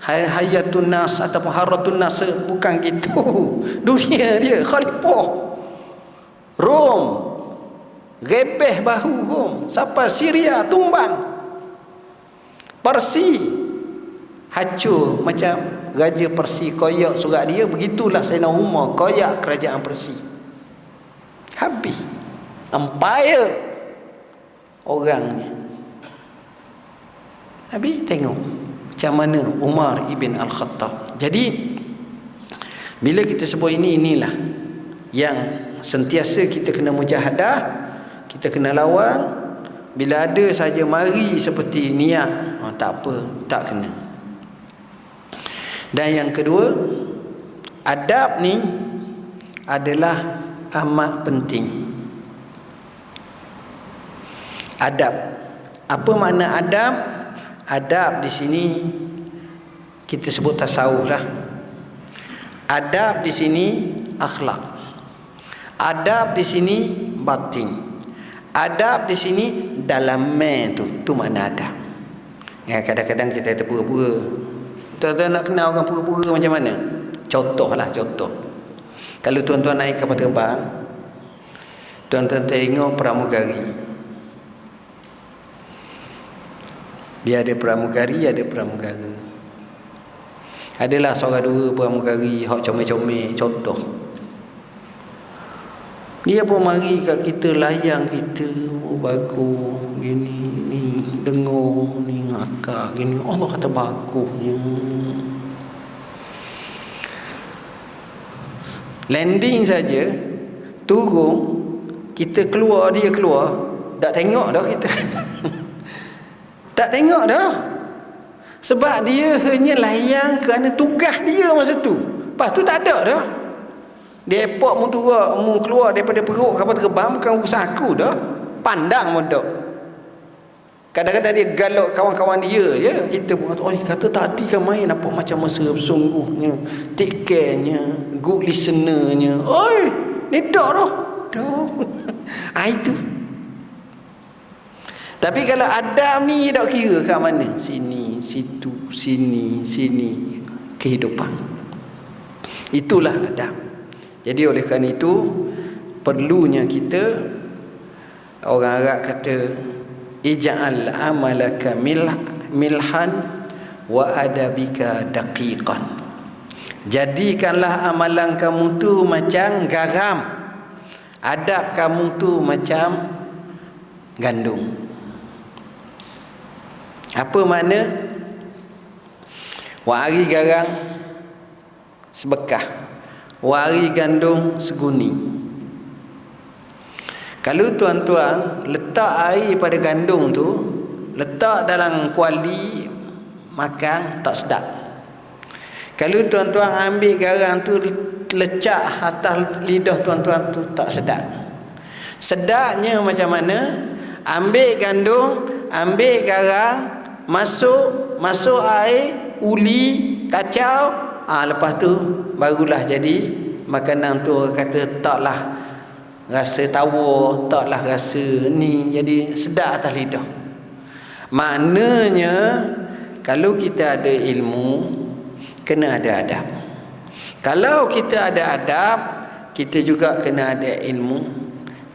Speaker 1: Hayatun Nas ataupun Haratun Nas. Bukan gitu. Dunia dia khalifah. Rom rebeh bahu Rom, sampai Syria tumbang, Parsi hancur. Macam Raja Parsi koyak surat dia, begitulah Sayyidina Umar koyak kerajaan Parsi, habis empire orangnya. Habis tengok macam mana Umar ibn Al-Khattab. Jadi bila kita sebut inilah yang sentiasa kita kena mujahadah, kita kena lawan. Bila ada saja mari seperti niat, tak apa, tak kena. Dan yang kedua, adab ni adalah amat penting. Adab. Apa makna adab? Adab di sini kita sebut tasawuf lah. Adab di sini akhlak. Adab di sini batin. Adab di sini dalam tu makna adab. Ya, kadang-kadang kita terpura-pura. Tuan-tuan nak kenal orang pura-pura macam mana? Contoh. Kalau tuan-tuan naik kapal terbang, tuan-tuan tengok pramugari. Dia ada pramugari, ada pramugara. Adalah seorang dua pramugari hok comel-comel, contoh. Dia pun mari kat kita, layang kita, bagus gini ni, dengar ni, akak gini. Allah kata bagusnya. Landing saja, turun, kita keluar, dia keluar, tak tengok dah kita. Tak tengok dah. Sebab dia hanya layan kerana tugas dia masa tu. Lepas tu tak ada dah. Di airport mu keluar daripada perut kapal terbang, bukan urusan aku dah. Pandang pun tak. Kadang-kadang dia galak kawan-kawan dia je. Kita pun kata tadi kan main apa macam masa bersungguhnya, take care-nya, good listener-nya. Oi, ni tak dah. Dah. Itu. Tapi kalau Adam ni tak kira kat mana, sini, situ, sini, kehidupan. Itulah Adam. Jadi oleh kerana itu perlunya kita, orang Arab kata ij'al amalaka milhan wa adabika daqiqan. Jadikanlah amalan kamu tu macam garam, adab kamu tu macam gandum. Apa makna? Wari garam sebekah, wari gandum seguni. Kalau tuan-tuan letak air pada gandum tu, letak dalam kuali makan, tak sedap. Kalau tuan-tuan ambil garam tu lecak atas lidah tuan-tuan tu, tak sedap. Sedapnya macam mana? Ambil gandum, ambil garam, masuk air, uli, kacau, lepas tu barulah jadi makanan tu. Orang kata taklah rasa tawar, taklah rasa ni, jadi sedap atas lidah. Maknanya kalau kita ada ilmu, kena ada adab. Kalau kita ada adab, kita juga kena ada ilmu,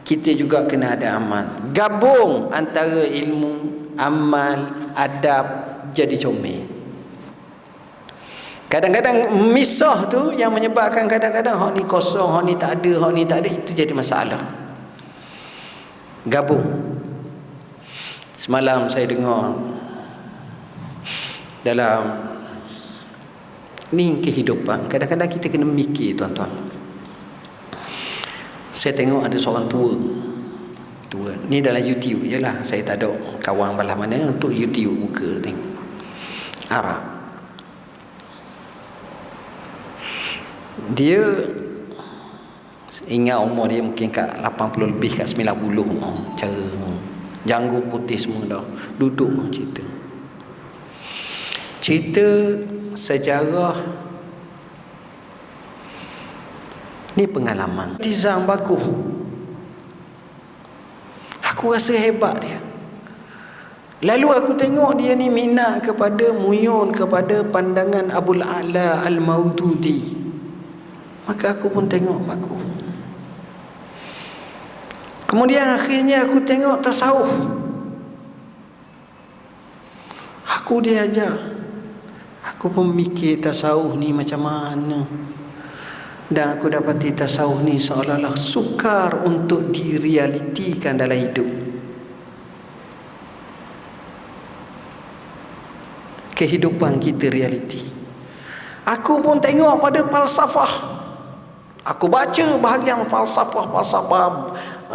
Speaker 1: kita juga kena ada amal. Gabung antara ilmu, amal, adab, jadi comel. Kadang-kadang misah tu yang menyebabkan kadang-kadang hak ni kosong, hak ni tak ada, hak ni tak ada, itu jadi masalah. Gabung. Semalam saya dengar dalam ni kehidupan, kadang-kadang kita kena mikir tuan-tuan. Saya tengok ada seorang tua ni dalam YouTube je lah, saya tak ada kawan belah mana untuk YouTube buka tengok. Arab. Dia ingat umur dia mungkin kat 80 lebih, kat 90. Cara janggut putih semua dah, duduk cerita sejarah. Ni pengalaman Tizam bagus. Aku rasa hebat dia. Lalu aku tengok dia ni minat kepada, muyun kepada pandangan Abul A'la Al-Maududi. Maka aku pun tengok bagus. Kemudian akhirnya aku tengok tasawuf. Aku diajar. Aku pun mikir tasawuf ni macam mana. Dan aku dapati tasawuf ni seolah-olah sukar untuk direalitikan dalam hidup. Kehidupan kita realiti. Aku pun tengok pada falsafah. Aku baca bahagian falsafah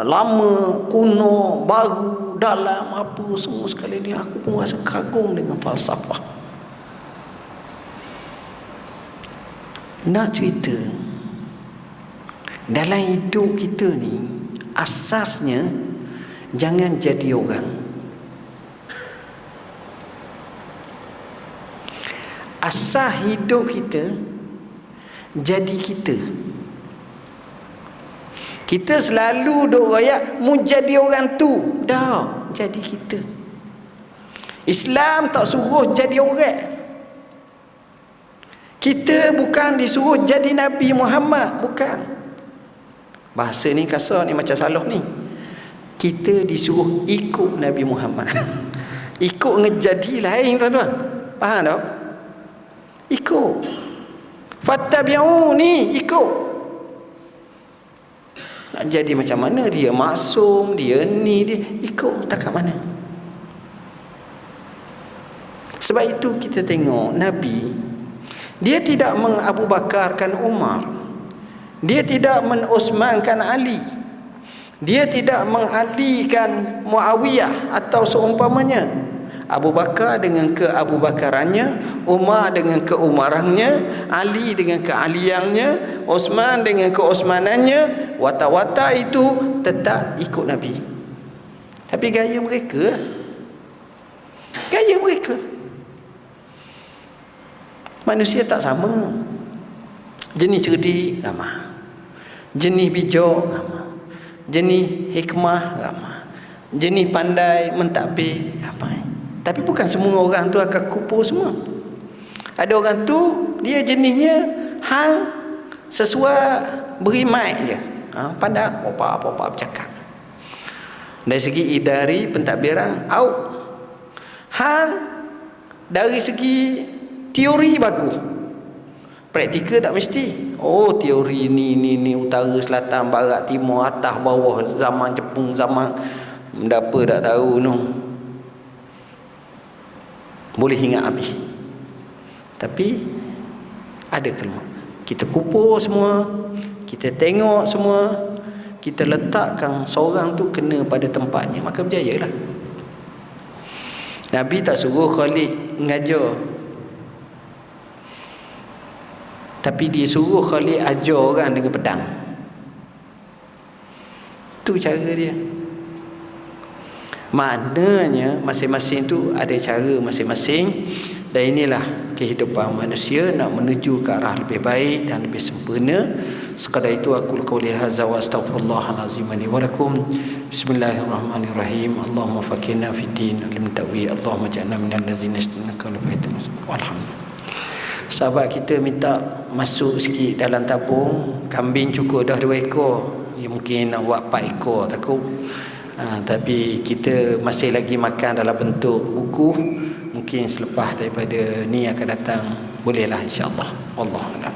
Speaker 1: lama, kuno, baru, dalam, apa semua sekali ni. Aku pun rasa kagum dengan falsafah. Nak cerita, dalam hidup kita ni, asasnya jangan jadi orang. Asas hidup kita jadi kita. Kita selalu duk royak mu jadi orang tu. Dah, jadi kita. Islam tak suruh jadi orang. Kita bukan disuruh jadi Nabi Muhammad, bukan. Bahasa ni kasar ni, macam salah ni. Kita disuruh ikut Nabi Muhammad. Ikut ngejadi lain tuan-tuan. Faham tak? Ikut. Fattabi'uni, ikut. Nak jadi macam mana? Dia maksum, dia ni, dia ikut tak kat mana. Sebab itu kita tengok Nabi, dia tidak mengabu bakarkan Umar. Dia tidak menusmankan Ali. Dia tidak mengalikan Muawiyah atau seumpamanya. Abu Bakar dengan keabu Bakarannya, Umar dengan keumarannya, Ali dengan kealiannya, Osman dengan keosmanannya. Watak-watak itu tetap ikut Nabi. Tapi gaya mereka, manusia tak sama. Jenis cerdik ramah, jenis bijak ramah, jenis hikmah ramah, jenis pandai mentadbir ramai. Tapi bukan semua orang tu akan kupu semua. Ada orang tu dia jenisnya hang sesuai beri mic je, pandai apa-apa bercakap. Dari segi idari pentadbiran out. Hang dari segi teori bagus, praktikal tak mesti. Oh, teori ni utara, selatan, barat, timur, atas, bawah, zaman Jepun, zaman apa tak tahu no. Boleh ingat habis. Tapi ada kelemahan. Kita kumpul semua, kita tengok semua, kita letakkan seorang tu kena pada tempatnya, maka berjayalah. Nabi tak suruh Khalid mengajar, tapi dia suruh Khalid ajar orang dengan pedang. Tu cara dia. Maknanya masing-masing tu ada cara masing-masing. Dan inilah kehidupan manusia nak menuju ke arah lebih baik dan lebih sempurna. Sekadar itu aku qauli hadza wa astaghfirullahal azim li wa lakum. Bismillahirrahmanirrahim. Allahumma faqihna fid din alim ta'wil. Allahumma ja'alna minal ladzina yastami'una alhamdulillah. Sahabat kita minta masuk sikit dalam tabung. Kambing cukup dah 2 ekor. Ya, mungkin nak buat 4 ekor takut. Tapi kita masih lagi makan dalam bentuk buku. Mungkin selepas daripada ni akan datang bolehlah insya-Allah. Wallahu a'lam.